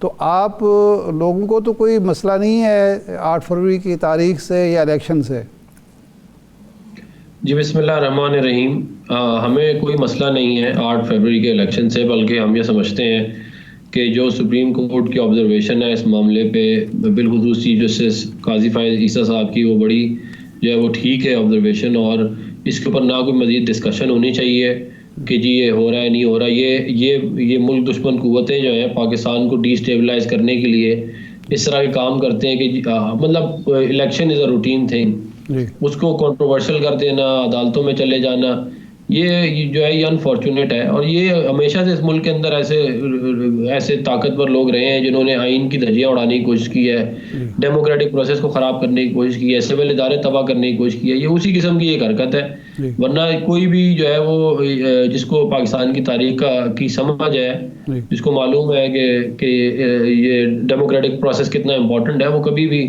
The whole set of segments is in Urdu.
تو آپ لوگوں کو تو کوئی مسئلہ نہیں ہے 8 فروری کی تاریخ سے یا الیکشن سے؟ جی بسم اللہ الرحمن الرحیم. ہمیں کوئی مسئلہ نہیں ہے 8 فروری کے الیکشن سے، بلکہ ہم یہ سمجھتے ہیں کہ جو سپریم کورٹ کی آبزرویشن ہے اس معاملے پہ، بالخصوص چیف جسٹس قاضی فائز عیسیٰ صاحب کی، وہ بڑی جو ہے وہ ٹھیک ہے آبزرویشن، اور اس کے اوپر نہ کوئی مزید ڈسکشن ہونی چاہیے کہ جی یہ ہو رہا ہے نہیں ہو رہا. یہ ملک دشمن قوتیں جو ہیں پاکستان کو ڈی اسٹیبلائز کرنے کے لیے اس طرح کے کام کرتے ہیں کہ مطلب election is a routine thing, اس کو کنٹروورشل کر دینا، عدالتوں میں چلے جانا، یہ جو ہے یہ انفارچونیٹ ہے. اور یہ ہمیشہ سے اس ملک کے اندر ایسے طاقتور لوگ رہے ہیں جنہوں نے آئین کی دھجیاں اڑانے کی کوشش کی ہے، ڈیموکریٹک پروسیس کو خراب کرنے کی کوشش کی ہے، سول ادارے تباہ کرنے کی کوشش کی ہے. یہ اسی قسم کی ایک حرکت ہے. ورنہ کوئی بھی جو ہے وہ جس کو پاکستان کی تاریخ کی سمجھ ہے، جس کو معلوم ہے کہ یہ ڈیموکریٹک پروسیس کتنا امپورٹنٹ ہے، وہ کبھی بھی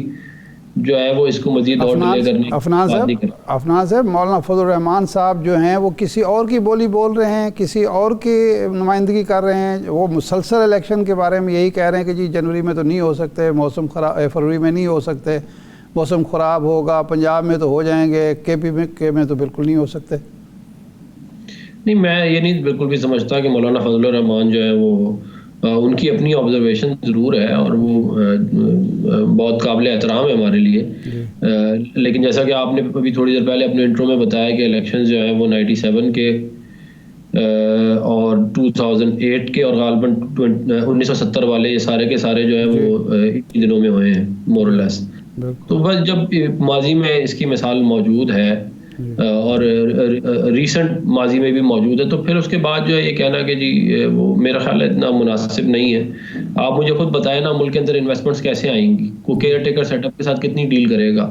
جو ہے وہ اس کو مزید اور ڈیلے کرنے کی بات نہیں کرتا. افنان صاحب، مولانا فضل الرحمان صاحب جو ہیں وہ کسی اور کی بولی بول رہے ہیں، کسی اور کی نمائندگی کر رہے ہیں. وہ مسلسل الیکشن کے بارے میں یہی کہہ رہے ہیں کہ جی جنوری میں تو نہیں ہو سکتے، موسم خراب، فروری میں نہیں ہو سکتے، موسم خراب ہوگا، پنجاب میں تو ہو جائیں گے، کے پی میں تو بالکل نہیں ہو سکتے. نہیں، میں یہ نہیں بالکل بھی سمجھتا کہ مولانا فضل الرحمان جو ہے وہ ان کی اپنی آبزرویشن ضرور ہے اور وہ بہت قابل احترام ہے ہمارے لیے. لیکن جیسا کہ آپ نے ابھی تھوڑی دیر پہلے اپنے انٹرو میں بتایا کہ الیکشن جو ہیں وہ 97 کے اور 2008 کے اور غالباً 1970 والے یہ سارے کے سارے جو ہیں وہ ان دنوں میں ہوئے ہیں مور اور لیس. تو بس جب ماضی میں اس کی مثال موجود ہے اور ریسنٹ ماضی میں بھی موجود ہے، تو پھر اس کے بعد جو ہے یہ کہنا کہ جی وہ میرا خیال ہے اتنا مناسب نہیں ہے. آپ مجھے خود بتائیں نا، ملک کے اندر انویسٹمنٹس کیسے آئیں گی؟ کو کیئر ٹیکر سیٹ اپ کے ساتھ کتنی ڈیل کرے گا؟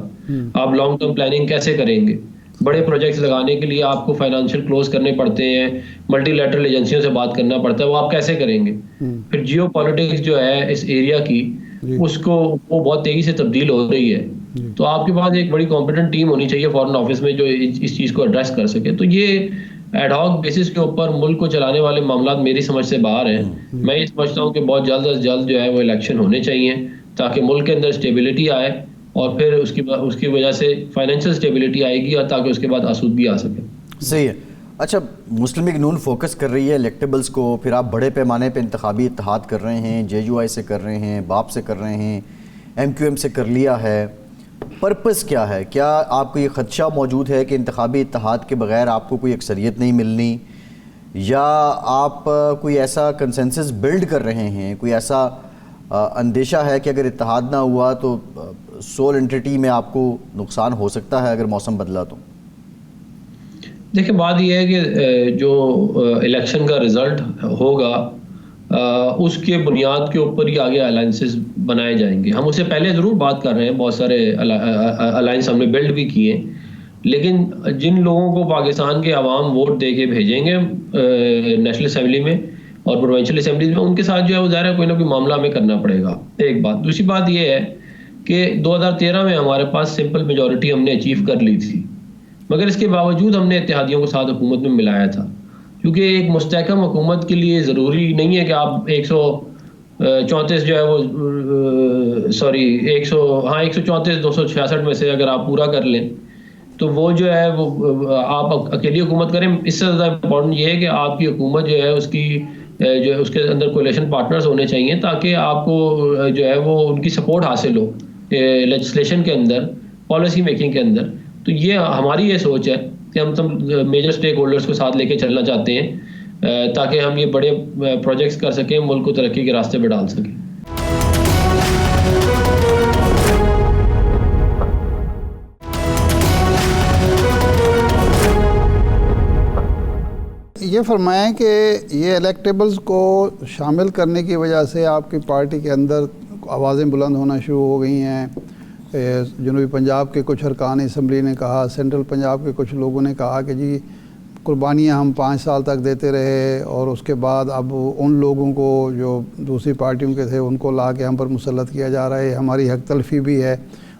آپ لانگ ٹرم پلاننگ کیسے کریں گے؟ بڑے پروجیکٹس لگانے کے لیے آپ کو فائنانشیل کلوز کرنے پڑتے ہیں، ملٹی لیٹرل ایجنسیوں سے بات کرنا پڑتا ہے، وہ آپ کیسے کریں گے؟ پھر جیو پالیٹکس جو ہے اس ایریا کی، اس کو وہ بہت تیزی سے تبدیل ہو رہی ہے. تو آپ کے پاس ایک بڑی کمپیٹنٹ ٹیم ہونی چاہیے فارن آفس میں جو اس چیز کو ایڈریس کر سکے. تو یہ ایڈ ہاک بیسس کے اوپر ملک کو چلانے والے معاملات میری سمجھ سے باہر ہیں. میں یہ سمجھتا ہوں کہ بہت جلد از جلد جو ہے وہ الیکشن ہونے چاہیے تاکہ ملک کے اندر اسٹیبلٹی آئے، اور پھر اس کی وجہ سے فائنینشیل اسٹیبلٹی آئے گی، اور تاکہ اس کے بعد آسودگی آ سکے. صحیح ہے. اچھا، مسلم لیگ نون فوکس کر رہی ہے الیکٹیبلز کو، پھر آپ بڑے پیمانے پہ انتخابی اتحاد کر رہے ہیں، جے یو آئی سے کر رہے ہیں، باپ سے کر رہے ہیں، ایم کیو ایم سے کر لیا ہے. پرپس کیا ہے؟ کیا آپ کو یہ خدشہ موجود ہے کہ انتخابی اتحاد کے بغیر آپ کو کوئی اکثریت نہیں ملنی، یا آپ کوئی ایسا کنسنسس بلڈ کر رہے ہیں، کوئی ایسا اندیشہ ہے کہ اگر اتحاد نہ ہوا تو سول انٹیٹی میں آپ کو نقصان ہو سکتا ہے اگر موسم بدلا تو؟ دیکھیں، بات یہ ہے کہ جو الیکشن کا رزلٹ ہوگا اس کے بنیاد کے اوپر ہی آگے الائنسز بنائے جائیں گے. ہم اس سے پہلے ضرور بات کر رہے ہیں، بہت سارے الائنس ہم نے بلڈ بھی کیے، لیکن جن لوگوں کو پاکستان کے عوام ووٹ دے کے بھیجیں گے نیشنل اسمبلی میں اور پروونشل اسمبلیز میں، ان کے ساتھ جو ہے وہ ظاہر ہے کوئی نہ کوئی معاملہ ہمیں کرنا پڑے گا. ایک بات. دوسری بات یہ ہے کہ 2013 میں ہمارے پاس سمپل میجورٹی ہم نے اچیو کر لی تھی، مگر اس کے باوجود ہم نے اتحادیوں کو ساتھ حکومت میں ملایا تھا، کیونکہ ایک مستحکم حکومت کے لیے ضروری نہیں ہے کہ آپ 134 جو ہے وہ 134 266 میں سے اگر آپ پورا کر لیں تو وہ جو ہے وہ آپ اکیلی حکومت کریں. اس سے زیادہ امپورٹنٹ یہ ہے کہ آپ کی حکومت جو ہے اس کے اندر کولیشن پارٹنرز ہونے چاہیے، تاکہ آپ کو جو ہے وہ ان کی سپورٹ حاصل ہو لیجسلیشن کے اندر، پالیسی میکنگ کے اندر. تو یہ ہماری یہ سوچ ہے کہ ہم میجر سٹیک ہولڈرز کو ساتھ لے کے چلنا چاہتے ہیں تاکہ ہم یہ بڑے پروجیکٹس کر سکیں، ملک کو ترقی کے راستے پہ ڈال سکیں. یہ فرمائیں کہ یہ الیکٹیبلز کو شامل کرنے کی وجہ سے آپ کی پارٹی کے اندر آوازیں بلند ہونا شروع ہو گئی ہیں. جنوبی پنجاب کے کچھ ارکان اسمبلی نے کہا، سینٹرل پنجاب کے کچھ لوگوں نے کہا کہ جی قربانیاں ہم 5 سال تک دیتے رہے، اور اس کے بعد اب ان لوگوں کو جو دوسری پارٹیوں کے تھے ان کو لا کے ہم پر مسلط کیا جا رہا ہے، ہماری حق تلفی بھی ہے.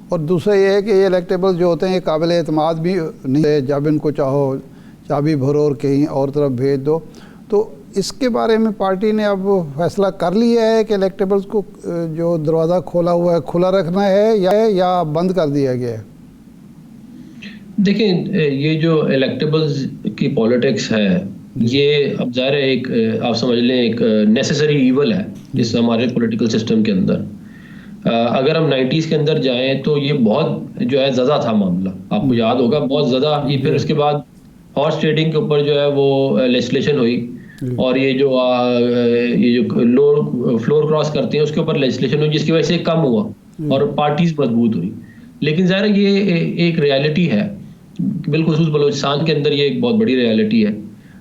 اور دوسرا یہ ہے کہ یہ الیکٹیبل جو ہوتے ہیں یہ قابل اعتماد بھی نہیں ہے، جب ان کو چاہو چابی بھرو اور کہیں اور طرف بھیج دو. تو اس کے بارے میں پارٹی نے اب فیصلہ کر لیا ہے کہ الیکٹیبلز کو جو دروازہ کھولا ہوا ہے کھلا رکھنا ہے یا بند کر دیا گیا ہے؟ دیکھیں یہ جو الیکٹیبلز کی پولیٹکس ہے یہ اب ظاہر ہے ایک آپ سمجھ لیں ایک نیسیسری ایول ہے اس ہمارے پولیٹیکل سسٹم کے اندر. اگر ہم 90s کے اندر جائیں تو یہ بہت جو ہے زیادہ تھا معاملہ, آپ کو یاد ہوگا بہت زیادہ. یہ پھر اس کے بعد ہارس ٹریڈنگ کے اوپر جو ہے وہ لیجسلیشن ہوئی, اور یہ جو لوڈ فلور کراس کرتے ہیں اس کے اوپر لیجسلیشن ہوئی, جس کی وجہ سے کم ہوا اور پارٹیز مضبوط ہوئی. لیکن ظاہر یہ ایک ریالٹی ہے, بالخصوص بلوچستان کے اندر یہ ایک بہت بڑی ریالٹی ہے.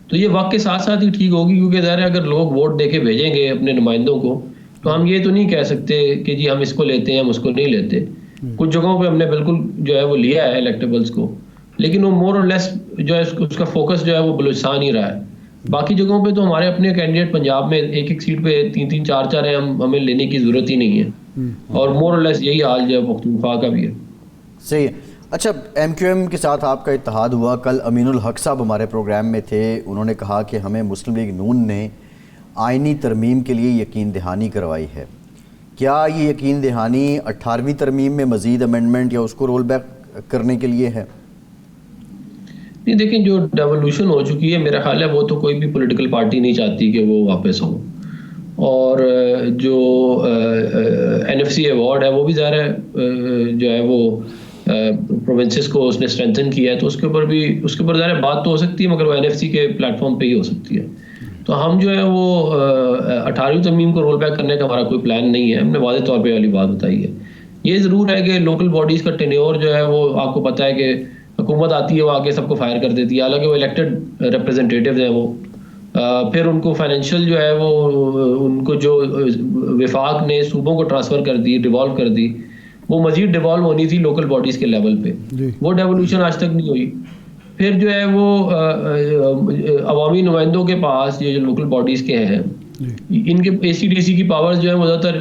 تو یہ وقت کے ساتھ ساتھ ہی ٹھیک ہوگی, کیونکہ ظاہر ہے اگر لوگ ووٹ دے کے بھیجیں گے اپنے نمائندوں کو تو ہم یہ تو نہیں کہہ سکتے کہ جی ہم اس کو لیتے ہیں ہم اس کو نہیں لیتے. کچھ جگہوں پہ ہم نے بالکل جو ہے وہ لیا ہے الیکٹیبلز کو, لیکن وہ مور اور لیس جو ہے اس کا فوکس جو ہے وہ بلوچستان ہی رہا ہے. باقی جگہوں پہ تو ہمارے اپنے کینڈیڈیٹ پنجاب میں ایک ایک سیٹ پہ 3-3 4-4 ہیں, ہمیں لینے کی ضرورت ہی نہیں ہے, اور مور اور لیس یہی حال جو ہے پختونخوا کا بھی ہے. صحیح ہے. اچھا, ایم کیو ایم کے ساتھ آپ کا اتحاد ہوا, کل امین الحق صاحب ہمارے پروگرام میں تھے, انہوں نے کہا کہ ہمیں مسلم لیگ نون نے آئینی ترمیم کے لیے یقین دہانی کروائی ہے. کیا یہ یقین دہانی 18ویں ترمیم میں مزید امینڈمنٹ یا اس کو رول بیک کرنے کے لیے ہے؟ نہیں دیکھیں, جو ڈیولوشن ہو چکی ہے میرا خیال ہے وہ تو کوئی بھی پولیٹیکل پارٹی نہیں چاہتی کہ وہ واپس ہو, اور جو این ایف سی ایوارڈ ہے وہ بھی ظاہر ہے جو ہے وہ پروونسز کو اس نے اسٹرینتھن کیا ہے, تو اس کے اوپر ظاہر بات تو ہو سکتی ہے, مگر وہ این ایف سی کے پلیٹ فارم پہ ہی ہو سکتی ہے. تو ہم جو ہے وہ 18ویں ترمیم کو رول بیک کرنے کا ہمارا کوئی پلان نہیں ہے, ہم نے واضح طور پہ والی بات بتائی ہے. یہ ضرور ہے کہ لوکل باڈیز کا ٹینیور جو ہے وہ آپ کو پتہ ہے کہ حکومت آتی ہے وہ آگے سب کو فائر کر دیتی ہے, حالانکہ وہ الیکٹڈ ریپرزنٹیٹیوز ہیں وہ, پھر ان کو فائنینشیل جو ہے وہ ان کو جو وفاق نے صوبوں کو ٹرانسفر کر دی, ڈیوالو کر دی, وہ مزید ڈیوالو ہونی تھی لوکل باڈیز کے لیول پہ, وہ ڈیولوشن آج تک نہیں ہوئی. پھر جو ہے وہ عوامی نمائندوں کے پاس یہ جو لوکل باڈیز کے ہیں ان کے اے سی ڈی سی کی پاورز جو ہے وہ زیادہ تر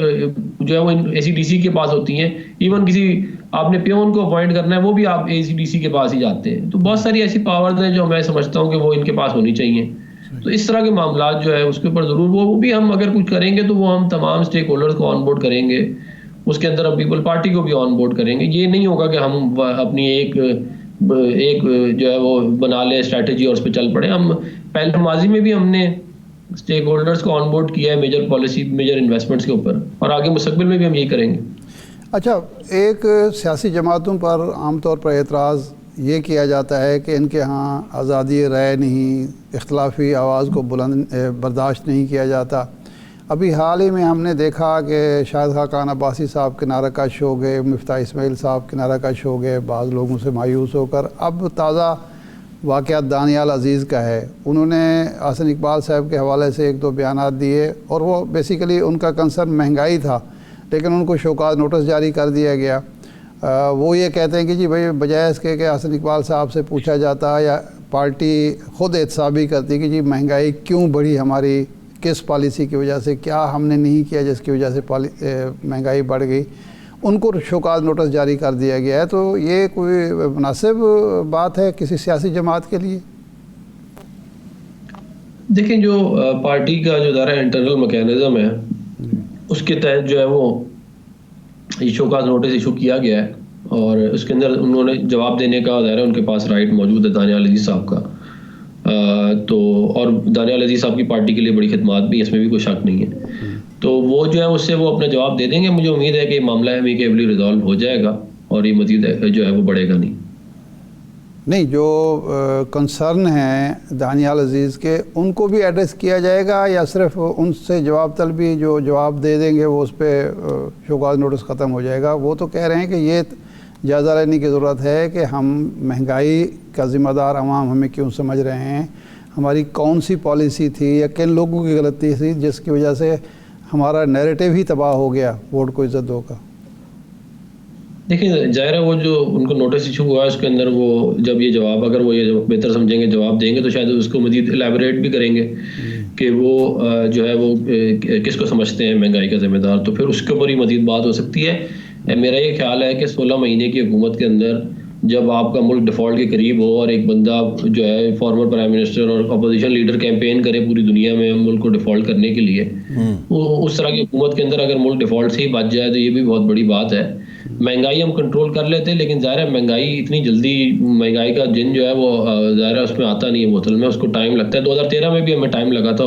جو ہے وہ اے سی ڈی سی کے پاس ہوتی ہیں. ایون کسی آپ نے پیون کو اپوائنٹ کرنا ہے وہ بھی آپ اے سی ڈی سی کے پاس ہی جاتے ہیں. تو بہت ساری ایسی پاورز ہیں جو میں سمجھتا ہوں کہ وہ ان کے پاس ہونی چاہیے. تو اس طرح کے معاملات جو ہے اس کے اوپر ضرور وہ بھی ہم اگر کچھ کریں گے تو وہ ہم تمام اسٹیک ہولڈرز کو آن بورڈ کریں گے, اس کے اندر ہم پیپل پارٹی کو بھی آن بورڈ کریں گے. یہ نہیں ہوگا کہ ہم اپنی ایک جو ہے وہ بنا لیں اسٹریٹجی اور اس پہ چل پڑے. ہم پہلے ماضی میں بھی ہم نے اسٹیک ہولڈرز کو آن بورڈ کیا ہے میجر پالیسی میجر انویسٹمنٹس کے اوپر, اور آگے مستقبل میں بھی ہم یہی کریں گے. اچھا, ایک سیاسی جماعتوں پر عام طور پر اعتراض یہ کیا جاتا ہے کہ ان کے ہاں آزادی رائے نہیں, اختلافی آواز کو برداشت نہیں کیا جاتا. ابھی حال ہی میں ہم نے دیکھا کہ شاہد خاقان عباسی صاحب کنارہ کش ہو گئے, مفتاح اسماعیل صاحب کنارہ کش ہو گئے بعض لوگوں سے مایوس ہو کر. اب تازہ واقعات دانیال عزیز کا ہے, انہوں نے حسن اقبال صاحب کے حوالے سے 1-2 بیانات دیے, اور وہ بیسیکلی ان کا کنسرن مہنگائی تھا, لیکن ان کو شوکاز نوٹس جاری کر دیا گیا. وہ یہ کہتے ہیں کہ جی بھائی بجائے اس کے کہ حسن اقبال صاحب سے پوچھا جاتا یا پارٹی خود احتسابی کرتی کہ جی مہنگائی کیوں بڑھی ہماری, کس پالیسی کی وجہ سے, کیا ہم نے نہیں کیا جس کی وجہ سے مہنگائی بڑھ گئی, ان کو شوکاز نوٹس جاری کر دیا گیا ہے. تو یہ کوئی مناسب بات ہے کسی سیاسی جماعت کے لیے؟ دیکھیں, جو پارٹی کا جو ادارہ انٹرنل میکینزم ہے اس کے تحت جو ہے وہ یہ شوکاز نوٹس ایشو کیا گیا ہے, اور اس کے اندر انہوں نے جواب دینے کا ظاہر ہے ان کے پاس رائٹ موجود ہے دانیال عزیز صاحب کا. تو اور دانیال عزیز صاحب کی پارٹی کے لیے بڑی خدمات بھی, اس میں بھی کوئی شک نہیں ہے. تو وہ جو ہے اس سے وہ اپنا جواب دے دیں گے. مجھے امید ہے کہ یہ معاملہ امیکیبلی ریزالو ہو جائے گا اور یہ مزید جو ہے وہ بڑھے گا نہیں. جو کنسرن ہیں دانیال عزیز کے, ان کو بھی ایڈریس کیا جائے گا یا صرف ان سے جواب طلبی جو جواب دے دیں گے وہ اس پہ شوکاز نوٹس ختم ہو جائے گا؟ وہ تو کہہ رہے ہیں کہ یہ جائزہ لینے کی ضرورت ہے کہ ہم مہنگائی کا ذمہ دار عوام ہمیں کیوں سمجھ رہے ہیں, ہماری کون سی پالیسی تھی یا کن لوگوں کی غلطی تھی جس کی وجہ سے ہمارا نیریٹو ہی تباہ ہو گیا ووٹ کو عزت دو کا. دیکھیں, ظاہر ہے وہ جو ان کو نوٹس ایشو ہوا ہے اس کے اندر وہ جب یہ جواب اگر وہ یہ بہتر سمجھیں گے جواب دیں گے تو شاید اس کو مزید الیبوریٹ بھی کریں گے کہ وہ جو ہے وہ کس کو سمجھتے ہیں مہنگائی کا ذمہ دار. تو پھر اس کے اوپر ہی مزید بات ہو سکتی ہے. میرا یہ خیال ہے کہ 16 مہینے کی حکومت کے اندر جب آپ کا ملک ڈیفالٹ کے قریب ہو اور ایک بندہ جو ہے فارمر پرائم منسٹر اور اپوزیشن لیڈر کیمپین کرے پوری دنیا میں ملک کو ڈیفالٹ کرنے کے لیے، اس طرح کی حکومت کے اندر اگر ملک ڈیفالٹ سے ہی بچ جائے تو یہ بھی بہت بڑی بات ہے. مہنگائی ہم کنٹرول کر لیتے ہیں، لیکن ظاہر ہے مہنگائی اتنی جلدی، مہنگائی کا جن جو ہے وہ ظاہر ہے اس میں آتا نہیں ہے بوتل میں، اس کو ٹائم لگتا ہے. 2013 میں بھی ہمیں ٹائم لگا تھا،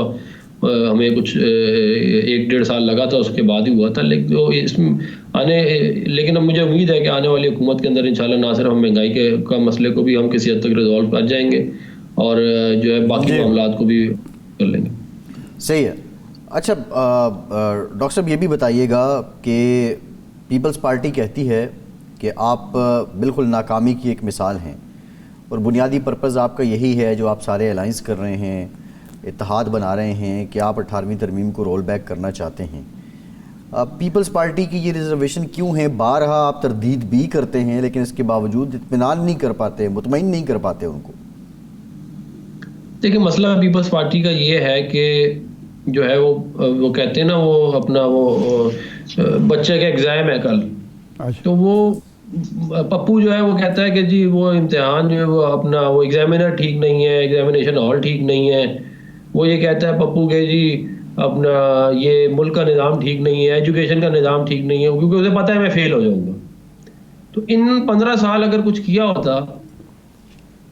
ہمیں کچھ 1-1.5 سال لگا تھا، اس کے بعد ہی ہوا تھا. لیکن اب مجھے امید ہے کہ آنے والی حکومت کے اندر انشاءاللہ نہ صرف ہم مہنگائی کا مسئلے کو بھی ہم کسی حد تک ریزالو کر جائیں گے اور جو ہے باقی معاملات کو بھی کر لیں گے. صحیح ہے. اچھا ڈاکٹر صاحب یہ بھی بتائیے گا کہ پیپلز پارٹی کہتی ہے کہ آپ بالکل ناکامی کی ایک مثال ہیں اور بنیادی پرپز آپ کا یہی ہے جو آپ سارے الائنس کر رہے ہیں، اتحاد بنا رہے ہیں کہ آپ 18ویں ترمیم کو رول بیک کرنا چاہتے ہیں. پیپلز پارٹی کی یہ ریزرویشن کیوں ہے؟ بارہا آپ تردید بھی کرتے ہیں لیکن اس کے باوجود اطمینان نہیں کر پاتے، مطمئن نہیں کر پاتے ان کو. دیکھیں مسئلہ پیپلز پارٹی کا یہ ہے کہ جو ہے وہ کہتے ہیں نا، وہ اپنا وہ بچے کا ایگزام ہے کل، تو وہ پپو جو ہے وہ کہتا ہے کہ جی وہ امتحان جو ہے وہ اپنا وہ ایگزامینر ٹھیک نہیں ہے، ایگزامینیشن ہال ٹھیک نہیں ہے. وہ یہ کہتا ہے پپو کہ جی اپنا یہ ملک کا نظام ٹھیک نہیں ہے، ایجوکیشن کا نظام ٹھیک نہیں ہے، کیونکہ اسے پتہ ہے میں فیل ہو جاؤں گا. تو ان 15 سال اگر کچھ کیا ہوتا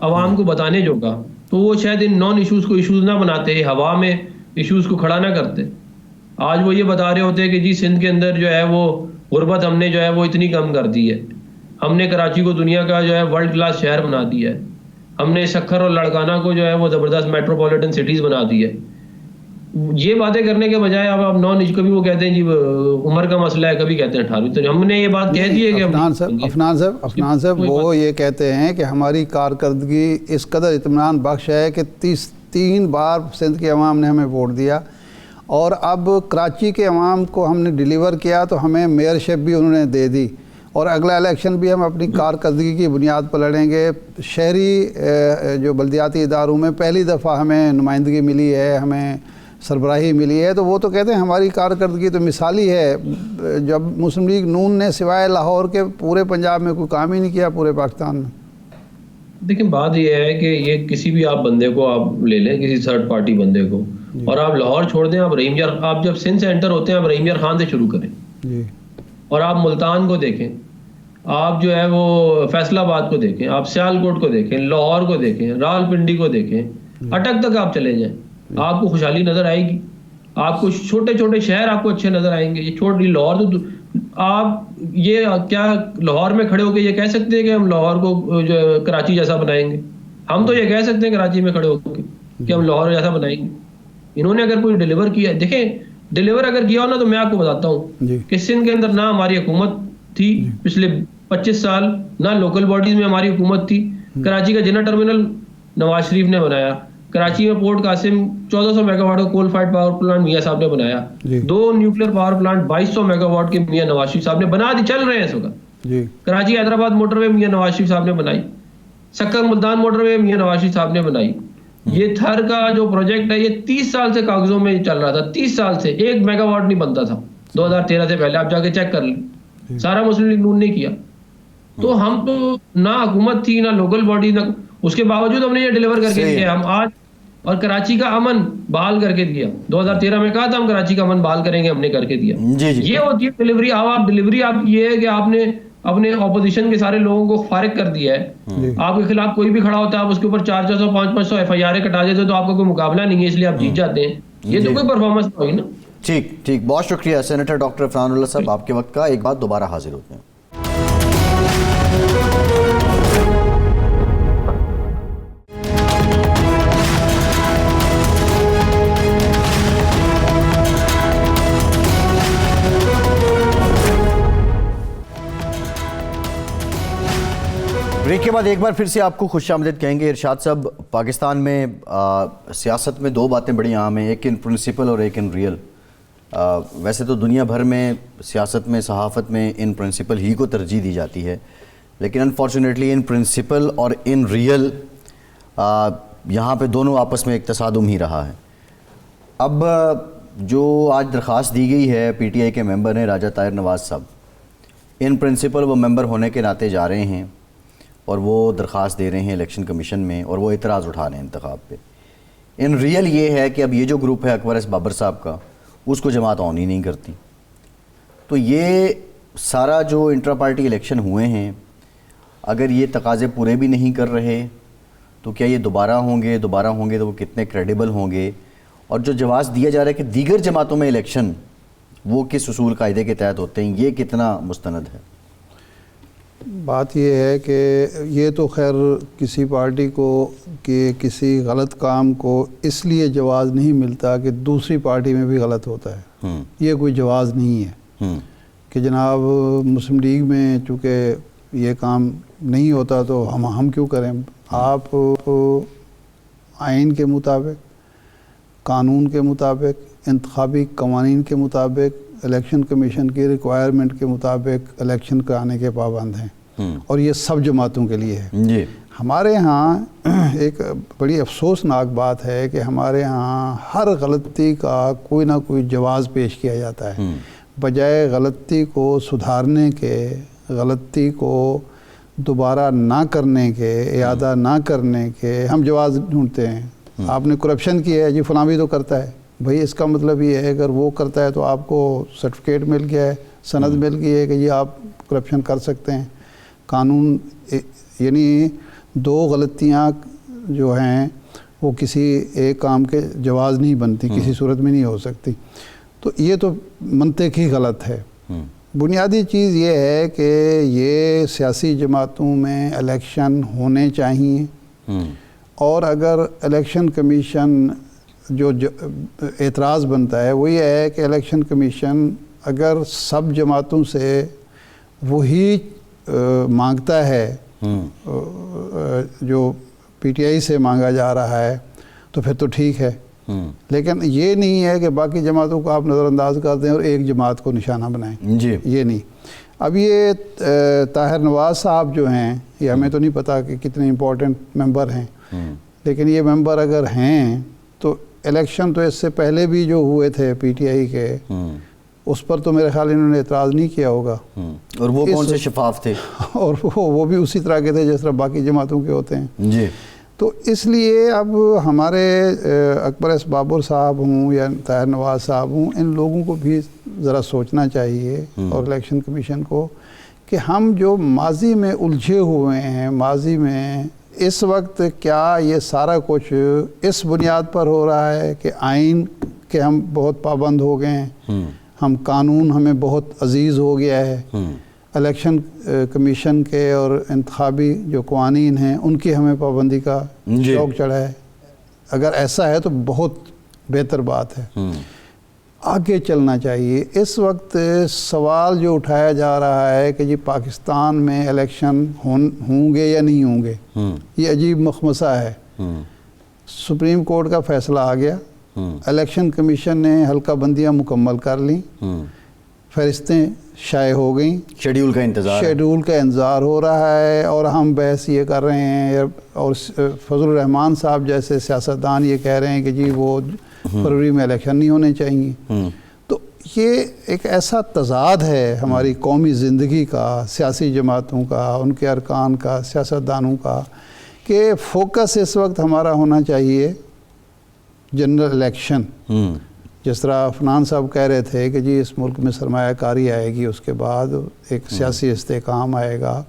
عوام کو بتانے جو کا، تو وہ شاید ان نان ایشوز کو ایشوز نہ بناتے، ہوا میں ایشوز کو کھڑا نہ کرتے. آج وہ یہ بتا رہے ہوتے کہ جی سندھ کے اندر جو ہے وہ غربت ہم نے جو ہے وہ اتنی کم کر دی ہے، ہم نے کراچی کو دنیا کا جو ہے ورلڈ کلاس شہر بنا دیا ہے، ہم نے سکھر اور لڑکانہ کو جو ہے وہ زبردست میٹروپولیٹن سٹیز بنا دی ہے. یہ باتیں کرنے کے بجائے اب نان ایج کبھی وہ کہتے ہیں جی عمر کا مسئلہ ہے، کبھی کہتے ہیں 18ویں. تو ہم نے یہ بات کہہ دی ہے کہ عفنان صاحب وہ یہ کہتے ہیں کہ ہماری کارکردگی اس قدر اطمینان بخش ہے کہ 3 بار سندھ کے عوام نے ہمیں ووٹ دیا اور اب کراچی کے عوام کو ہم نے ڈیلیور کیا تو ہمیں میئرشپ بھی انہوں نے دے دی اور اگلا الیکشن بھی ہم اپنی کارکردگی کی بنیاد پر لڑیں گے. شہری جو بلدیاتی اداروں میں پہلی دفعہ ہمیں نمائندگی ملی ہے، ہمیں سربراہی ملی ہے. تو وہ تو کہتے ہیں ہماری کارکردگی تو مثالی ہے، جب مسلم لیگ نون نے سوائے لاہور کے پورے پنجاب میں کوئی کام ہی نہیں کیا، پورے پاکستان میں. دیکھیں بات یہ ہے کہ یہ کسی بھی آپ بندے کو آپ لے لیں، کسی تھرڈ پارٹی بندے کو، اور آپ لاہور چھوڑ دیں، آپ جب سندھ سے انٹر ہوتے ہیں آپ رحیم یار خان سے شروع کریں اور آپ ملتان کو دیکھیں، آپ جو ہے وہ فیصل آباد کو دیکھیں، آپ سیالکوٹ کو دیکھیں، لاہور کو دیکھیں، راولپنڈی کو دیکھیں، اٹک تک آپ چلے جائیں، آپ کو خوشحالی نظر آئے گی. آپ کو چھوٹے چھوٹے شہر آپ کو اچھے نظر آئیں گے. یہ چھوٹی لاہور تو آپ یہ کیا لاہور میں کھڑے ہو کے یہ کہہ سکتے ہیں کہ ہم لاہور کو جو کراچی جیسا بنائیں گے؟ ہم تو یہ کہہ سکتے ہیں کراچی میں کھڑے ہو کے کہ ہم لاہور جیسا بنائیں گے. انہوں نے اگر کوئی ڈیلیور کیا، دیکھیں ڈیلیور اگر کیا ہو نا، تو میں آپ کو بتاتا ہوں کہ سندھ کے اندر نہ ہماری حکومت تھی پچھلے 25 سال، نہ لوکل باڈیز میں ہماری حکومت تھی. کراچی کا جنہ ٹرمینل نواز شریف نے بنایا، کراچی میں پورٹ قاسم 1400 میگا واٹ کا کول فائرڈ پاور پلانٹ میاں صاحب نے بنایا، 2 nuclear power plant 2200 mega watt کے میاں نواز شریف صاحب نے بنا دی، چل رہے ہیں اس وقت. کراچی حیدرآباد موٹر وے میاں نواز شریف صاحب نے بنائی، سکر ملتان موٹر وے میاں نواز شریف صاحب نے بنائی. یہ تھر کا جو پروجیکٹ ہے یہ 30 سال سے کاغذوں میں چل رہا تھا، 30 سال سے 1 میگا واٹ نہیں بنتا تھا 2013 سے پہلے. آپ جا کے چیک کر لیں، سارا مسلم لیگ نون نے کیا. تو ہم تو نہ حکومت تھی نہ لوکل باڈی، نہ اس کے باوجود ہم نے یہ ڈیلیور کر کے دیا ہم آج. اور کراچی کا امن بحال کر کے دیا، 2013 میں کہا تھا ہم کراچی کا امن بحال کریں گے، ہم نے کر کے دیا. یہ ہوتی ہے ڈیلیوری. آپ ڈیلیوری آپ یہ ہے کہ آپ نے اپنے اپوزیشن کے سارے لوگوں کو فارغ کر دیا ہے. آپ کے خلاف کوئی بھی کھڑا ہوتا ہے آپ اس کے اوپر 400 500 FIR کٹا دیتے تو آپ کا کوئی مقابلہ نہیں ہے، اس لیے آپ جیت جاتے ہیں. یہ تو کوئی پرفارمنس ہوئی نا. ٹھیک بہت شکریہ سینیٹر ڈاکٹر عفنان اللہ صاحب آپ کے وقت کا. ایک بات دوبارہ حاضر ہوتے ہیں. بریک کے بعد ایک بار پھر سے آپ کو خوش آمدید کہیں گے. ارشاد صاحب، پاکستان میں سیاست میں 2 باتیں بڑی عام ہیں، ایک ان پرنسپل اور ایک ان ریئل. ویسے تو دنیا بھر میں سیاست میں، صحافت میں ان پرنسپل ہی کو ترجیح دی جاتی ہے، لیکن انفارچونیٹلی ان پرنسپل اور ان ریئل یہاں پہ دونوں آپس میں ایک تصادم ہی رہا ہے. اب جو آج درخواست دی گئی ہے PTI کے ممبر ہیں راجہ طاہر نواز صاحب، ان پرنسپل وہ ممبر ہونے کے ناطے جا رہے ہیں اور وہ درخواست دے رہے ہیں الیکشن کمیشن میں اور وہ اعتراض اٹھا رہے ہیں انتخاب پہ. ان ریئل یہ ہے کہ اب یہ جو گروپ ہے اکبر ایس بابر صاحب کا, اس کو جماعت آن ہی نہیں کرتی. تو یہ سارا جو انٹرا پارٹی الیکشن ہوئے ہیں, اگر یہ تقاضے پورے بھی نہیں کر رہے تو کیا یہ دوبارہ ہوں گے تو وہ کتنے کریڈیبل ہوں گے؟ اور جو جواز دیا جا رہا ہے کہ دیگر جماعتوں میں الیکشن وہ کس اصول قاعدے کے تحت ہوتے ہیں, یہ کتنا مستند ہے؟ بات یہ ہے کہ یہ تو خیر کسی پارٹی کو کہ کسی غلط کام کو اس لیے جواز نہیں ملتا کہ دوسری پارٹی میں بھی غلط ہوتا ہے. یہ کوئی جواز نہیں ہے کہ جناب مسلم لیگ میں چونکہ یہ کام نہیں ہوتا تو ہم کیوں کریں. آپ آئین کے مطابق, قانون کے مطابق, انتخابی قوانین کے مطابق, الیکشن کمیشن کی ریکوائرمنٹ کے مطابق الیکشن کرانے کے پابند ہیں, اور یہ سب جماعتوں کے لیے ہے. جی. ہمارے ہاں ایک بڑی افسوسناک بات ہے کہ ہمارے ہاں ہر غلطی کا کوئی نہ کوئی جواز پیش کیا جاتا ہے, بجائے غلطی کو سدھارنے کے, غلطی کو دوبارہ نہ کرنے کے, اعادہ نہ کرنے کے ہم جواز ڈھونڈتے ہیں. آپ نے کرپشن کی ہے, جی فلاں بھی تو کرتا ہے. بھئی اس کا مطلب یہ ہے اگر وہ کرتا ہے تو آپ کو سرٹیفکیٹ مل گیا ہے, سند مل گئی ہے کہ یہ آپ کرپشن کر سکتے ہیں. قانون یعنی دو غلطیاں جو ہیں وہ کسی ایک کام کے جواز نہیں بنتی, کسی صورت میں نہیں ہو سکتی. تو یہ تو منطق ہی غلط ہے. بنیادی چیز یہ ہے کہ یہ سیاسی جماعتوں میں الیکشن ہونے چاہیے, اور اگر الیکشن کمیشن جو اعتراض بنتا ہے وہ یہ ہے کہ الیکشن کمیشن اگر سب جماعتوں سے وہی مانگتا ہے جو پی ٹی آئی سے مانگا جا رہا ہے تو پھر تو ٹھیک ہے, لیکن یہ نہیں ہے کہ باقی جماعتوں کو آپ نظر انداز کر دیں اور ایک جماعت کو نشانہ بنائیں. جی. یہ نہیں. اب یہ طاہر نواز صاحب جو ہیں, یہ ہمیں تو نہیں پتا کہ کتنے امپورٹنٹ ممبر ہیں, لیکن یہ ممبر اگر ہیں تو الیکشن تو اس سے پہلے بھی جو ہوئے تھے پی ٹی آئی کے, اس پر تو میرے خیال انہوں نے اعتراض نہیں کیا ہوگا. اور وہ کون سے شفاف تھے؟ اور وہ بھی اسی طرح کے تھے جس طرح باقی جماعتوں کے ہوتے ہیں. جی. تو اس لیے اب ہمارے اکبر ایس بابر صاحب ہوں یا طاہر نواز صاحب ہوں, ان لوگوں کو بھی ذرا سوچنا چاہیے اور الیکشن کمیشن کو کہ ہم جو ماضی میں الجھے ہوئے ہیں, ماضی میں اس وقت کیا یہ سارا کچھ اس بنیاد پر ہو رہا ہے کہ آئین کے ہم بہت پابند ہو گئے ہیں, ہم قانون ہمیں بہت عزیز ہو گیا ہے, الیکشن کمیشن کے اور انتخابی جو قوانین ہیں ان کی ہمیں پابندی کا شوق چڑھا ہے. اگر ایسا ہے تو بہت بہتر بات ہے, آگے چلنا چاہیے. اس وقت سوال جو اٹھایا جا رہا ہے کہ جی پاکستان میں الیکشن ہوں گے یا نہیں ہوں گے, یہ عجیب مخمصہ ہے. سپریم کورٹ کا فیصلہ آ گیا, الیکشن کمیشن نے حلقہ بندیاں مکمل کر لیں, فہرستیں شائع ہو گئیں, شیڈول کا انتظار ہو رہا ہے, اور ہم بحث یہ کر رہے ہیں, اور فضل الرحمان صاحب جیسے سیاستدان یہ کہہ رہے ہیں کہ جی وہ فروری میں الیکشن نہیں ہونے چاہیے. تو یہ ایک ایسا تضاد ہے ہماری قومی زندگی کا, سیاسی جماعتوں کا, ان کے ارکان کا, سیاستدانوں کا, کہ فوکس اس وقت ہمارا ہونا چاہیے جنرل الیکشن. جس طرح عفنان صاحب کہہ رہے تھے کہ جی اس ملک میں سرمایہ کاری آئے گی, اس کے بعد ایک سیاسی استحکام آئے گا,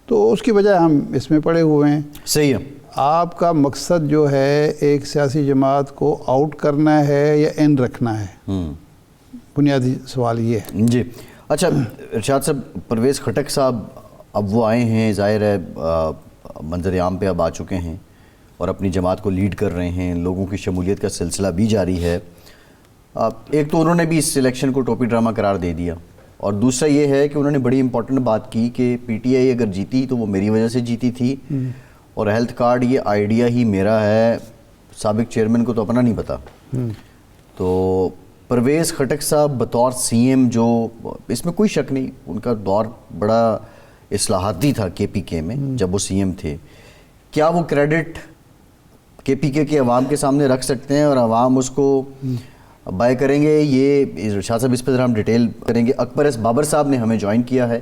تو اس کی بجائے ہم اس میں پڑے ہوئے ہیں. صحیح ہے. آپ کا مقصد جو ہے ایک سیاسی جماعت کو آؤٹ کرنا ہے یا ان رکھنا ہے, بنیادی سوال یہ ہے. جی. اچھا ارشاد صاحب, پرویز خٹک صاحب اب وہ آئے ہیں, ظاہر ہے منظر عام پہ اب آ چکے ہیں اور اپنی جماعت کو لیڈ کر رہے ہیں, لوگوں کی شمولیت کا سلسلہ بھی جاری ہے. ایک تو انہوں نے بھی اس الیکشن کو ٹوپی ڈرامہ قرار دے دیا, اور دوسرا یہ ہے کہ انہوں نے بڑی امپورٹنٹ بات کی کہ پی ٹی آئی اگر جیتی تو وہ میری وجہ سے جیتی تھی, اور ہیلتھ کارڈ یہ آئیڈیا ہی میرا ہے, سابق چیئرمین کو تو اپنا نہیں پتا. تو پرویز خٹک صاحب بطور سی ایم, جو اس میں کوئی شک نہیں ان کا دور بڑا اصلاحاتی تھا کے پی کے میں جب وہ سی ایم تھے, کیا وہ کریڈٹ کے پی کے عوام کے سامنے رکھ سکتے ہیں اور عوام اس کو بائے کریں گے؟ یہ ارشاد صاحب اس پہ ذرا ہم ڈیٹیل کریں گے. اکبر ایس بابر صاحب نے ہمیں جوائن کیا ہے,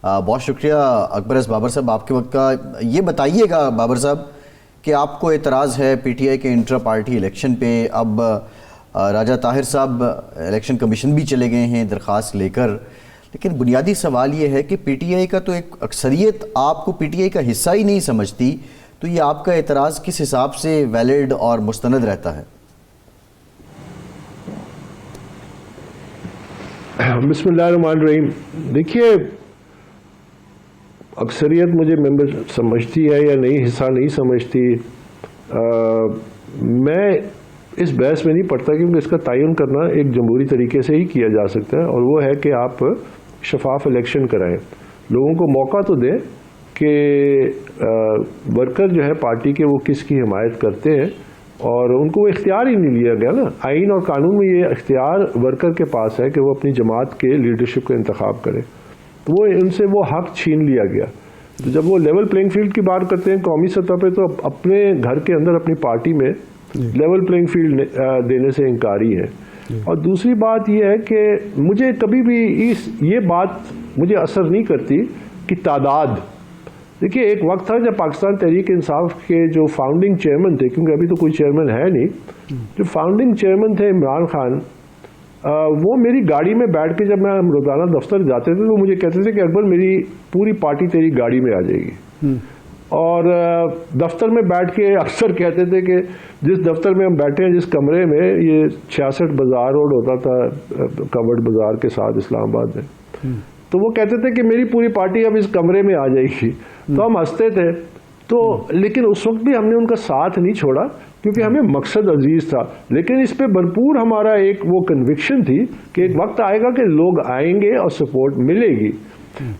بہت شکریہ اکبر ایس بابر صاحب آپ کے وقت کا. یہ بتائیے گا بابر صاحب کہ آپ کو اعتراض ہے پی ٹی آئی کے انٹرا پارٹی الیکشن پہ. اب راجہ طاہر صاحب الیکشن کمیشن بھی چلے گئے ہیں درخواست لے کر, لیکن بنیادی سوال یہ ہے کہ پی ٹی آئی کا تو ایک اکثریت آپ کو پی ٹی آئی کا حصہ ہی نہیں سمجھتی, تو یہ آپ کا اعتراض کس حساب سے ویلڈ اور مستند رہتا ہے؟ بسم اللہ الرحمن الرحیم. دیکھیے, اکثریت مجھے ممبر سمجھتی ہے یا نہیں, حصہ نہیں سمجھتی, میں اس بحث میں نہیں پڑتا, کیونکہ اس کا تعین کرنا ایک جمہوری طریقے سے ہی کیا جا سکتا ہے, اور وہ ہے کہ آپ شفاف الیکشن کرائیں, لوگوں کو موقع تو دیں کہ ورکر جو ہے پارٹی کے وہ کس کی حمایت کرتے ہیں, اور ان کو وہ اختیار ہی نہیں لیا گیا نا. آئین اور قانون میں یہ اختیار ورکر کے پاس ہے کہ وہ اپنی جماعت کے لیڈرشپ کا انتخاب کرے, تو وہ ان سے وہ حق چھین لیا گیا. تو جب وہ لیول پلینگ فیلڈ کی بات کرتے ہیں قومی سطح پہ, تو اپنے گھر کے اندر اپنی پارٹی میں لیول پلینگ فیلڈ دینے سے انکاری ہے. اور دوسری بات یہ ہے کہ مجھے کبھی بھی یہ بات مجھے اثر نہیں کرتی کہ تعداد. دیکھیے, ایک وقت تھا جب پاکستان تحریک انصاف کے جو فاؤنڈنگ چیئرمین تھے, کیونکہ ابھی تو کوئی چیئرمین ہے نہیں, جو فاؤنڈنگ چیئرمین تھے عمران خان, وہ میری گاڑی میں بیٹھ کے جب میں روزانہ دفتر جاتے تھے تو مجھے کہتے تھے کہ اکبر میری پوری پارٹی تیری گاڑی میں آ جائے گی. اور دفتر میں بیٹھ کے اکثر کہتے تھے کہ جس دفتر میں ہم بیٹھے ہیں, جس کمرے میں, یہ 66 بازار روڈ ہوتا تھا کورڈ بازار کے ساتھ اسلام آباد میں, تو وہ کہتے تھے کہ میری پوری پارٹی اب اس کمرے میں آ جائے گی. تو ہم ہنستے تھے. تو لیکن اس وقت بھی ہم نے ان کا ساتھ نہیں چھوڑا, کیونکہ ہمیں مقصد عزیز تھا. لیکن اس پہ بھرپور ہمارا ایک وہ کنوکشن تھی کہ ایک وقت آئے گا کہ لوگ آئیں گے اور سپورٹ ملے گی.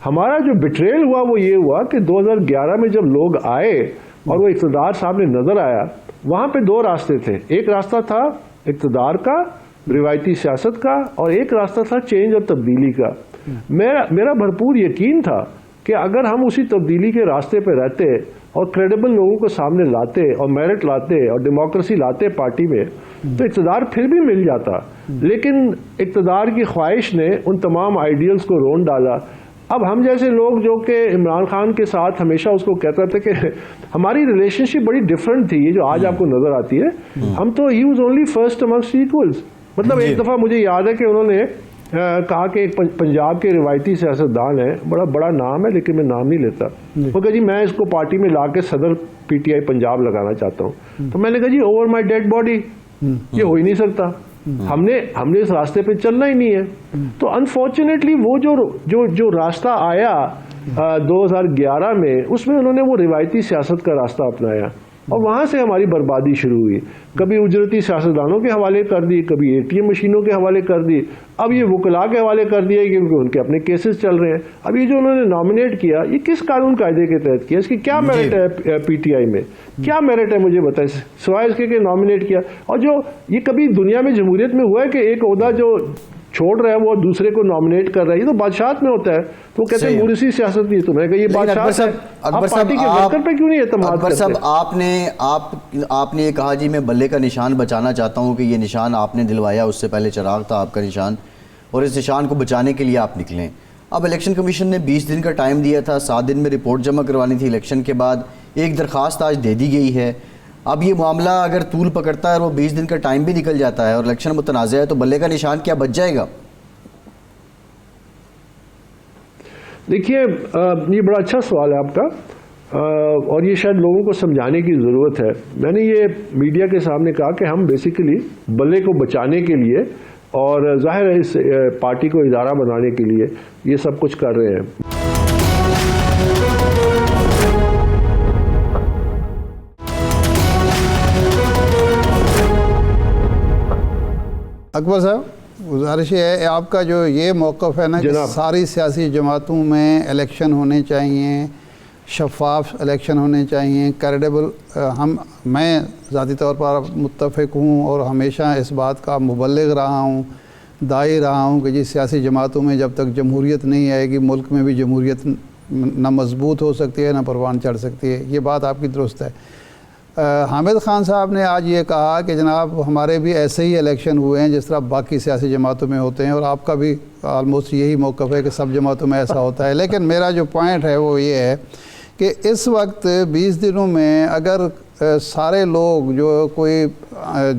ہمارا جو بٹریل ہوا وہ یہ ہوا کہ 2011 میں جب لوگ آئے اور وہ اقتدار سامنے نظر آیا, وہاں پہ دو راستے تھے. ایک راستہ تھا اقتدار کا, روایتی سیاست کا, اور ایک راستہ تھا چینج اور تبدیلی کا. میرا بھرپور یقین تھا کہ اگر ہم اسی تبدیلی کے راستے پہ رہتے اور کریڈیبل لوگوں کو سامنے لاتے اور میرٹ لاتے اور ڈیموکریسی لاتے پارٹی میں, تو اقتدار پھر بھی مل جاتا. لیکن اقتدار کی خواہش نے ان تمام آئیڈیلز کو رون ڈالا. اب ہم جیسے لوگ جو کہ عمران خان کے ساتھ ہمیشہ اس کو کہتا تھا کہ ہماری ریلیشن شپ بڑی ڈفرینٹ تھی, یہ جو آج آپ کو نظر آتی ہے. ہم تو he was only first amongst equals. مطلب ایک دفعہ مجھے یاد ہے کہ انہوں نے کہا کہ ایک پنجاب کے روایتی سیاستدان ہے, بڑا نام ہے لیکن میں نام نہیں لیتا, وہ کہا جی میں اس کو پارٹی میں لا کے صدر پی ٹی آئی پنجاب لگانا چاہتا ہوں. تو میں نے کہا G over my dad body, یہ ہو ہی نہیں سکتا, ہم نے اس راستے پہ چلنا ہی نہیں ہے. تو انفارچونیٹلی وہ جو راستہ آیا 2011 میں, اس میں انہوں نے وہ روایتی سیاست کا راستہ اپنایا, اور وہاں سے ہماری بربادی شروع ہوئی. کبھی اجرتی سیاستدانوں کے حوالے کر دی, کبھی اے ٹی ایم مشینوں کے حوالے کر دی, اب یہ وکلاء کے حوالے کر دیا کیونکہ ان کے اپنے کیسز چل رہے ہیں. اب یہ جو انہوں نے نامنیٹ کیا, یہ کس قانون قاعدے کے تحت کیا, اس کی کیا میرٹ ہے پی ٹی آئی میں, کیا میرٹ ہے مجھے بتائیں, سوائے اس کے کہ نامنیٹ کیا. اور جو یہ کبھی دنیا میں جمہوریت میں ہوا ہے کہ ایک عہدہ جو چھوڑ رہا ہے وہ دوسرے کو نامنیٹ کر رہا ہے, یہ تو بادشاہت میں ہوتا ہے. تو وہ کہتے ہیں مورثی سیاست نہیں, تو میں کہ یہ بادشاہت ہے. آپ پارٹی کے ورکر پہ کیوں نہیں اعتماد کرتے؟ اکبر صاحب آپ نے یہ کہا جی میں بلے کا نشان بچانا چاہتا ہوں, کہ یہ نشان آپ نے دلوایا, اس سے پہلے چراغ تھا آپ کا نشان, اور اس نشان کو بچانے کے لیے آپ نکلیں. اب الیکشن کمیشن نے 20 دن کا ٹائم دیا تھا, 7 دن میں رپورٹ جمع کروانی تھی الیکشن کے بعد, ایک درخواست آج دے دی گئی ہے. اب یہ معاملہ اگر طول پکڑتا ہے اور وہ 20 دن کا ٹائم بھی نکل جاتا ہے اور الیکشن متنازع ہے, تو بلے کا نشان کیا بچ جائے گا؟ دیکھیے, یہ بڑا اچھا سوال ہے آپ کا, اور یہ شاید لوگوں کو سمجھانے کی ضرورت ہے. میں نے یہ میڈیا کے سامنے کہا کہ ہم بیسیکلی بلے کو بچانے کے لیے اور ظاہر ہے اس پارٹی کو ادارہ بنانے کے لیے یہ سب کچھ کر رہے ہیں. اکبر صاحب, گزارش ہے آپ کا جو یہ موقف ہے نا کہ ساری سیاسی جماعتوں میں الیکشن ہونے چاہیے, شفاف الیکشن ہونے چاہیے, کریڈیبل, میں ذاتی طور پر متفق ہوں اور ہمیشہ اس بات کا مبلغ رہا ہوں, داعی رہا ہوں کہ جی سیاسی جماعتوں میں جب تک جمہوریت نہیں آئے گی ملک میں بھی جمہوریت نہ مضبوط ہو سکتی ہے نہ پروان چڑھ سکتی ہے. یہ بات آپ کی درست ہے. حامد خان صاحب نے آج یہ کہا کہ جناب ہمارے بھی ایسے ہی الیکشن ہوئے ہیں جس طرح باقی سیاسی جماعتوں میں ہوتے ہیں، اور آپ کا بھی آلموسٹ یہی موقف ہے کہ سب جماعتوں میں ایسا ہوتا ہے. لیکن میرا جو پوائنٹ ہے وہ یہ ہے کہ اس وقت 20 دنوں میں اگر سارے لوگ جو کوئی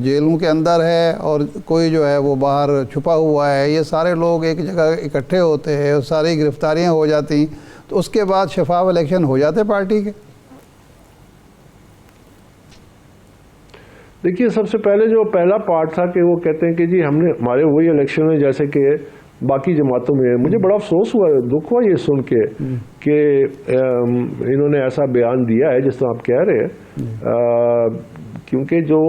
جیلوں کے اندر ہے اور کوئی جو ہے وہ باہر چھپا ہوا ہے، یہ سارے لوگ ایک جگہ اکٹھے ہوتے ہیں اور ساری گرفتاریاں ہو جاتی، تو اس کے بعد شفاف الیکشن ہو جاتے پارٹی کے؟ دیکھیے، سب سے پہلے جو پہلا پارٹ تھا کہ وہ کہتے ہیں کہ جی ہم نے ہمارے وہی الیکشن ہیں جیسے کہ باقی جماعتوں میں. مجھے بڑا افسوس ہوا، دکھ ہوا یہ سن کے کہ انہوں نے ایسا بیان دیا ہے جس طرح آپ کہہ رہے ہیں، کیونکہ جو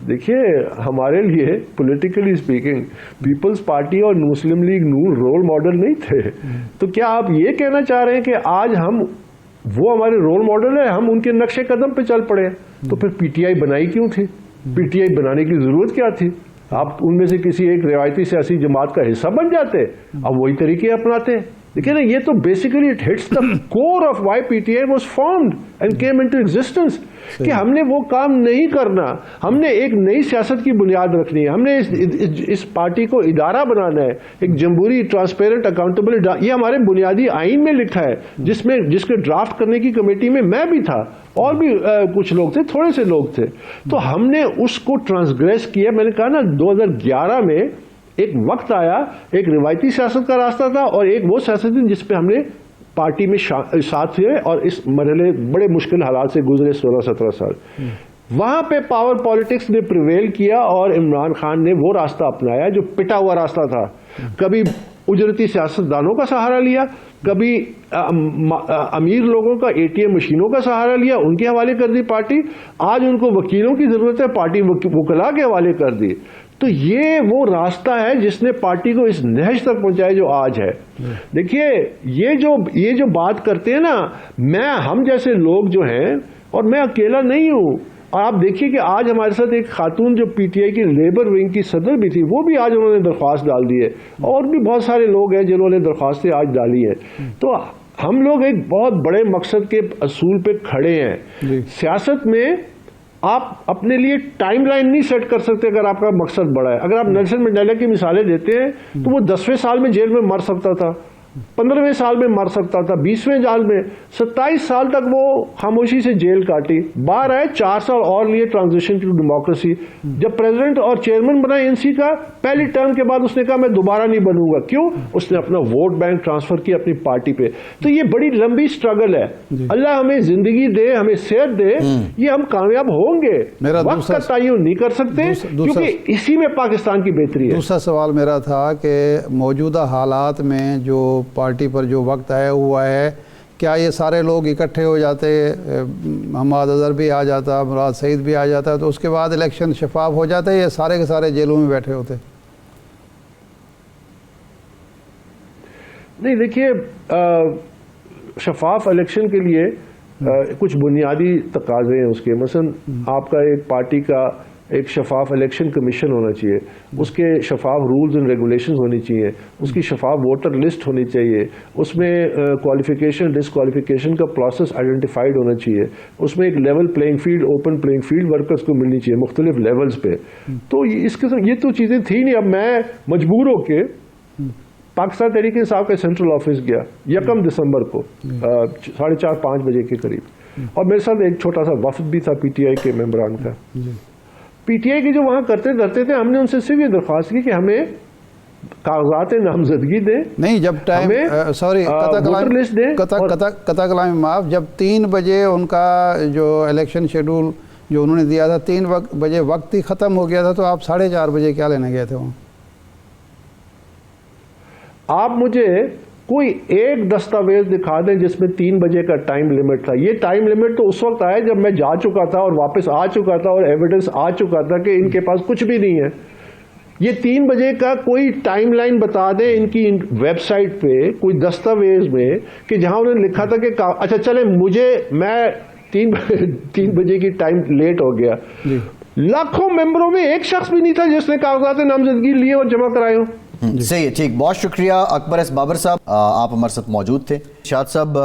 دیکھیے ہمارے لیے پولیٹیکلی اسپیکنگ پیپلز پارٹی اور مسلم لیگ نون رول ماڈل نہیں تھے. تو کیا آپ یہ کہنا چاہ رہے ہیں کہ آج ہم وہ ہمارے رول ماڈل ہے، ہم ان کے نقش قدم پہ چل پڑے؟ تو پھر پی ٹی آئی بنائی کیوں تھی؟ پی ٹی آئی بنانے کی ضرورت کیا تھی؟ آپ ان میں سے کسی ایک روایتی سیاسی جماعت کا حصہ بن جاتے، اب وہی طریقے اپناتے. دیکھیں نا، یہ تو basically it hits the core of why P T I was formed and came into existence, کہ ہم نے وہ کام نہیں کرنا، ہم نے ایک نئی سیاست کی بنیاد رکھنی ہے، ہم نے اس پارٹی کو ادارہ بنانا ہے، ایک جمہوری ٹرانسپیرنٹ اکاؤنٹیبل. یہ ہمارے بنیادی آئین میں لکھا ہے، جس کے ڈرافٹ کرنے کی کمیٹی میں میں بھی تھا اور بھی کچھ لوگ تھے، تھوڑے سے لوگ تھے. تو ہم نے اس کو ٹرانسگریس کیا. میں نے کہا نا 2011 میں ایک وقت آیا، ایک روایتی سیاست کا راستہ تھا اور ایک وہ سیاست تھی جس پہ ہم نے پارٹی میں ساتھ ہوئے اور اس مرحلے بڑے مشکل حالات سے گزرے 16-17 سال. وہاں پہ پاور پالیٹکس نے پریویل کیا اور عمران خان نے وہ راستہ اپنایا جو پٹا ہوا راستہ تھا. کبھی اجرتی سیاستدانوں کا سہارا لیا، کبھی امیر لوگوں کا اے ٹی ایم مشینوں کا سہارا لیا، ان کے حوالے کر دی پارٹی. آج ان کو وکیلوں کی ضرورت ہے، پارٹی وکلاء کے حوالے کر دی. تو یہ وہ راستہ ہے جس نے پارٹی کو اس نہج تک پہنچایا جو آج ہے. دیکھیے، یہ جو بات کرتے ہیں نا، ہم جیسے لوگ جو ہیں، اور میں اکیلا نہیں ہوں، اور آپ دیکھیے کہ آج ہمارے ساتھ ایک خاتون جو پی ٹی آئی کی لیبر ونگ کی صدر بھی تھی، وہ بھی آج انہوں نے درخواست ڈال دی ہے، اور بھی بہت سارے لوگ ہیں جنہوں نے درخواستیں آج ڈالی ہیں. تو ہم لوگ ایک بہت بڑے مقصد کے اصول پہ کھڑے ہیں. سیاست میں آپ اپنے لیے ٹائم لائن نہیں سیٹ کر سکتے اگر آپ کا مقصد بڑا ہے. اگر آپ نیلسن منڈیلا کی مثالیں دیتے ہیں تو وہ 10ویں سال میں جیل میں مر سکتا تھا، 15ویں سال میں مر سکتا تھا، 20ویں سال میں، 27 سال تک وہ خاموشی سے جیل کاٹی، باہر آئے، 4 سال اور لیے ٹرانزیشن ٹو ڈیموکریسی. جب پریزیڈنٹ اور چیئرمین بنا این سی کا، پہلی ٹرم کے بعد اس نے کہا میں دوبارہ نہیں بنوں گا. کیوں؟ اس نے اپنا ووٹ بینک ٹرانسفر کیا اپنی پارٹی پہ. تو یہ بڑی لمبی سٹرگل ہے. اللہ ہمیں زندگی دے، ہمیں صحت دے، یہ ہم کامیاب ہوں گے. وقت کا تعین نہیں کر سکتے کیونکہ اسی میں پاکستان کی بہتری ہے. دوسرا سوال میرا تھا کہ موجودہ حالات میں جو پارٹی پر جو وقت آیا ہوا ہے، کیا یہ سارے لوگ اکٹھے ہو جاتے، حماد اظہر بھی آ جاتا، مراد سعید بھی آ جاتا، تو اس کے بعد الیکشن شفاف ہو جاتا ہے، یہ سارے کے سارے جیلوں میں بیٹھے ہوتے؟ نہیں، دیکھیے، شفاف الیکشن کے لیے کچھ بنیادی تقاضے ہیں اس کے. مثلا آپ کا ایک پارٹی کا ایک شفاف الیکشن کمیشن ہونا چاہیے، اس کے شفاف رولز اینڈ ریگولیشنز ہونی چاہیے، اس کی شفاف ووٹر لسٹ ہونی چاہیے، اس میں کوالیفیکیشن ڈسکوالیفیکیشن کا پروسیس آئیڈینٹیفائڈ ہونا چاہیے، اس میں ایک level playing field, open playing field workers کو ملنی چاہیے مختلف لیولز پہ. تو اس قسم یہ تو چیزیں تھیں نہیں. اب میں مجبور ہو کے پاکستان تحریک انصاف کا سینٹرل آفس گیا 1 دسمبر کو 4:30-5 بجے کے قریب، اور میرے ساتھ ایک چھوٹا سا وفد بھی تھا پی ٹی آئی کے ممبران کا. پی ٹی آئی کے جو وہاں کرتے دھرتے تھے، ہم نے ان سے صرف یہ درخواست کی کہ ہمیں کاغذات نامزدگی دیں. نہیں، جب ٹائم سوری قطع کلام معاف، جب 3 بجے ان کا جو الیکشن شیڈول جو انہوں نے دیا تھا 3 بجے وقت ہی ختم ہو گیا تھا، تو آپ 4:30 بجے کیا لینے گئے تھے وہاں؟ آپ مجھے کوئی ایک دستاویز دکھا دیں جس میں 3 بجے کا ٹائم لیمٹ تھا. یہ ٹائم لیمٹ تو اس وقت آیا جب میں جا چکا تھا اور واپس آ چکا تھا اور ایویڈنس آ چکا تھا کہ ان کے پاس کچھ بھی نہیں ہے. یہ 3 بجے کا کوئی ٹائم لائن بتا دیں ان کی ویب سائٹ پہ، کوئی دستاویز میں، کہ جہاں انہوں نے لکھا تھا کہ اچھا چلیں میں 3 بجے کی ٹائم لیٹ ہو گیا. لاکھوں ممبروں میں ایک شخص بھی نہیں تھا جس نے کاغذات نامزدگی لیے اور جمع کرائے ہوں. صحیح ہے, ٹھیک, بہت شکریہ اکبر ایس بابر صاحب, آپ ہمارے ساتھ موجود تھے. ارشاد صاحب,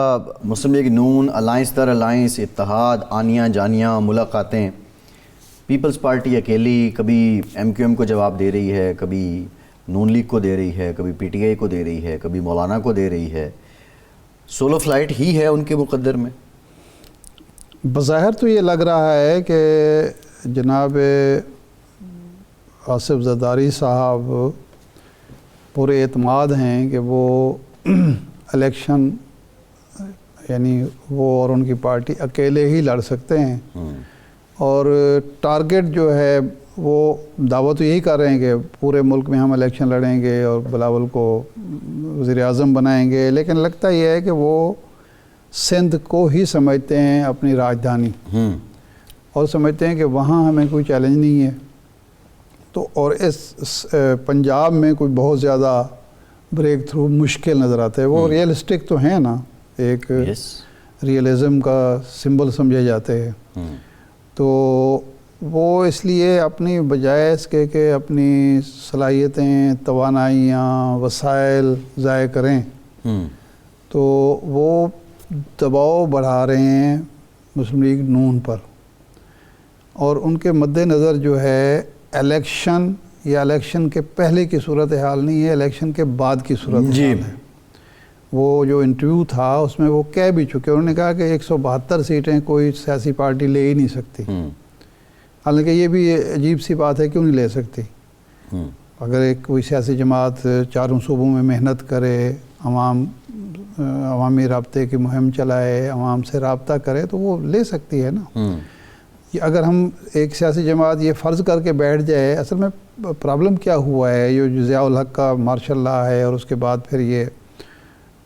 مسلم لیگ نون الائنس در الائنس, اتحاد, آنیاں جانیاں, ملاقاتیں, پیپلز پارٹی اکیلی کبھی ایم کیو ایم کو جواب دے رہی ہے, کبھی نون لیگ کو دے رہی ہے, کبھی پی ٹی آئی کو دے رہی ہے, کبھی مولانا کو دے رہی ہے, سولو فلائٹ ہی ہے ان کے مقدر میں. بظاہر تو یہ لگ رہا ہے کہ جناب آصف زرداری صاحب پورے اعتماد ہیں کہ وہ الیکشن یعنی وہ اور ان کی پارٹی اکیلے ہی لڑ سکتے ہیں, اور ٹارگٹ جو ہے وہ دعویٰ تو یہی کر رہے ہیں کہ پورے ملک میں ہم الیکشن لڑیں گے اور بلاول کو وزیر اعظم بنائیں گے, لیکن لگتا یہ ہے کہ وہ سندھ کو ہی سمجھتے ہیں اپنی راجدھانی, اور سمجھتے ہیں کہ وہاں ہمیں کوئی چیلنج نہیں ہے. تو اور اس پنجاب میں کوئی بہت زیادہ بریک تھرو مشکل نظر آتا ہے. وہ ریئلسٹک تو ہیں نا, ایک ریئلزم کا سمبل سمجھے جاتے ہیں, تو وہ اس لیے اپنی بجائے اس کے کہ اپنی صلاحیتیں, توانائیاں, وسائل ضائع کریں, تو وہ دباؤ بڑھا رہے ہیں مسلم لیگ نون پر. اور ان کے مد نظر جو ہے الیکشن یا الیکشن کے پہلے کی صورتحال نہیں ہے, الیکشن کے بعد کی صورتحال ہے. وہ جو انٹرویو تھا اس میں وہ کہہ بھی چکے, انہوں نے کہا کہ 172 سیٹیں کوئی سیاسی پارٹی لے ہی نہیں سکتی. حالانکہ یہ بھی عجیب سی بات ہے, کیوں نہیں لے سکتی؟ اگر ایک کوئی سیاسی جماعت چاروں صوبوں میں محنت کرے, عوامی رابطے کی مہم چلائے, عوام سے رابطہ کرے, تو وہ لے سکتی ہے نا. اگر ہم ایک سیاسی جماعت یہ فرض کر کے بیٹھ جائے, اصل میں پرابلم کیا ہوا ہے, یہ جو ضیاء الحق کا مارشل لا ہے اور اس کے بعد پھر یہ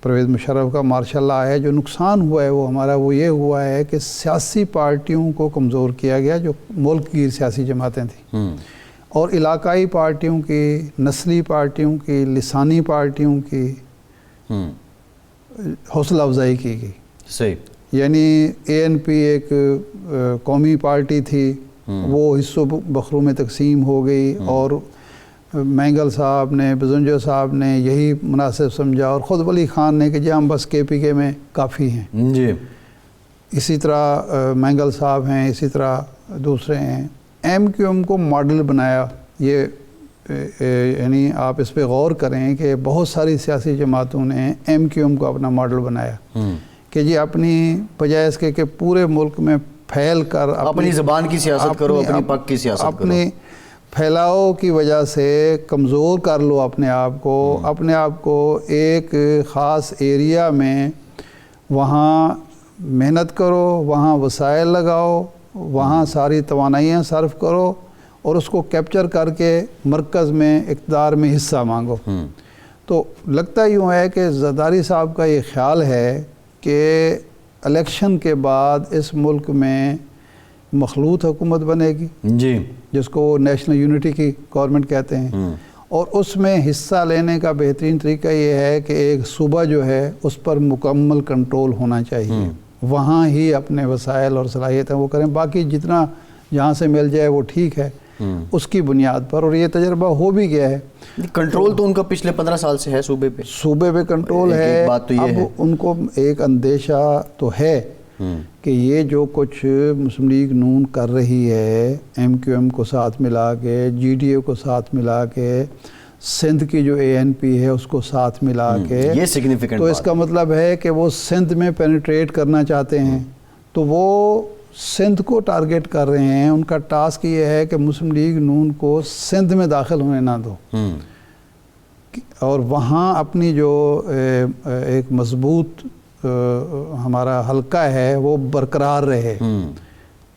پرویز مشرف کا مارشل لا ہے, جو نقصان ہوا ہے وہ ہمارا وہ یہ ہوا ہے کہ سیاسی پارٹیوں کو کمزور کیا گیا جو ملک گیر سیاسی جماعتیں تھیں, اور علاقائی پارٹیوں کی, نسلی پارٹیوں کی, لسانی پارٹیوں کی حوصلہ افزائی کی گئی. صحیح. یعنی اے این پی ایک قومی پارٹی تھی, وہ حصوں بخروں میں تقسیم ہو گئی, اور مینگل صاحب نے, بزنجو صاحب نے یہی مناسب سمجھا, اور خود ولی خان نے کہ جی ہم بس کے پی کے میں کافی ہیں. جی. اسی طرح مینگل صاحب ہیں, اسی طرح دوسرے ہیں. ایم کیو ایم کو ماڈل بنایا. یہ یعنی آپ اس پہ غور کریں کہ بہت ساری سیاسی جماعتوں نے ایم کیو ایم کو اپنا ماڈل بنایا کہ جی اپنی بجائے اس کے کہ پورے ملک میں پھیل کر اپنی زبان کی سیاست کرو, اپنی پک کی سیاست کرو, اپنی پھیلاؤ کی وجہ سے کمزور کر لو اپنے آپ کو ایک خاص ایریا میں, وہاں محنت کرو, وہاں وسائل لگاؤ, وہاں ساری توانائیاں صرف کرو, اور اس کو کیپچر کر کے مرکز میں اقتدار میں حصہ مانگو. تو لگتا یوں ہے کہ زرداری صاحب کا یہ خیال ہے کہ الیکشن کے بعد اس ملک میں مخلوط حکومت بنے گی, جی, جس کو نیشنل یونٹی کی گورنمنٹ کہتے ہیں, اور اس میں حصہ لینے کا بہترین طریقہ یہ ہے کہ ایک صوبہ جو ہے اس پر مکمل کنٹرول ہونا چاہیے, وہاں ہی اپنے وسائل اور صلاحیتیں وہ کریں, باقی جتنا جہاں سے مل جائے وہ ٹھیک ہے اس کی بنیاد پر. اور یہ تجربہ ہو بھی گیا ہے. کنٹرول تو ان کا پچھلے 15 سال سے ہے صوبے پہ کنٹرول ہے. بات تو یہ ہے, اب ان کو ایک اندیشہ تو ہے کہ یہ جو کچھ مسلم لیگ نون کر رہی ہے, ایم کیو ایم کو ساتھ ملا کے, جی ڈی اے کو ساتھ ملا کے, سندھ کی جو اے این پی ہے اس کو ساتھ ملا کے, یہ سگنیفیکنٹ تو اس کا مطلب ہے کہ وہ سندھ میں پینیٹریٹ کرنا چاہتے ہیں. تو وہ سندھ کو ٹارگٹ کر رہے ہیں. ان کا ٹاسک یہ ہے کہ مسلم لیگ نون کو سندھ میں داخل ہونے نہ دو, اور وہاں اپنی جو ایک مضبوط ہمارا حلقہ ہے وہ برقرار رہے,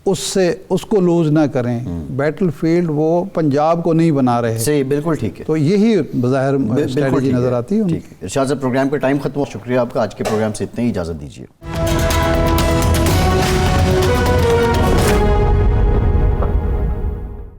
اس کو لوز نہ کریں. بیٹل فیلڈ وہ پنجاب کو نہیں بنا رہے. صحیح, بالکل ٹھیک ہے. تو یہی بظاہر اسٹریٹجی نظر آتی ہے. ٹھیک ہے ارشاد صاحب, پروگرام کا ٹائم ختم ہوا. شکریہ آپ کا. آج کے پروگرام سے اتنا ہی, اجازت دیجیے.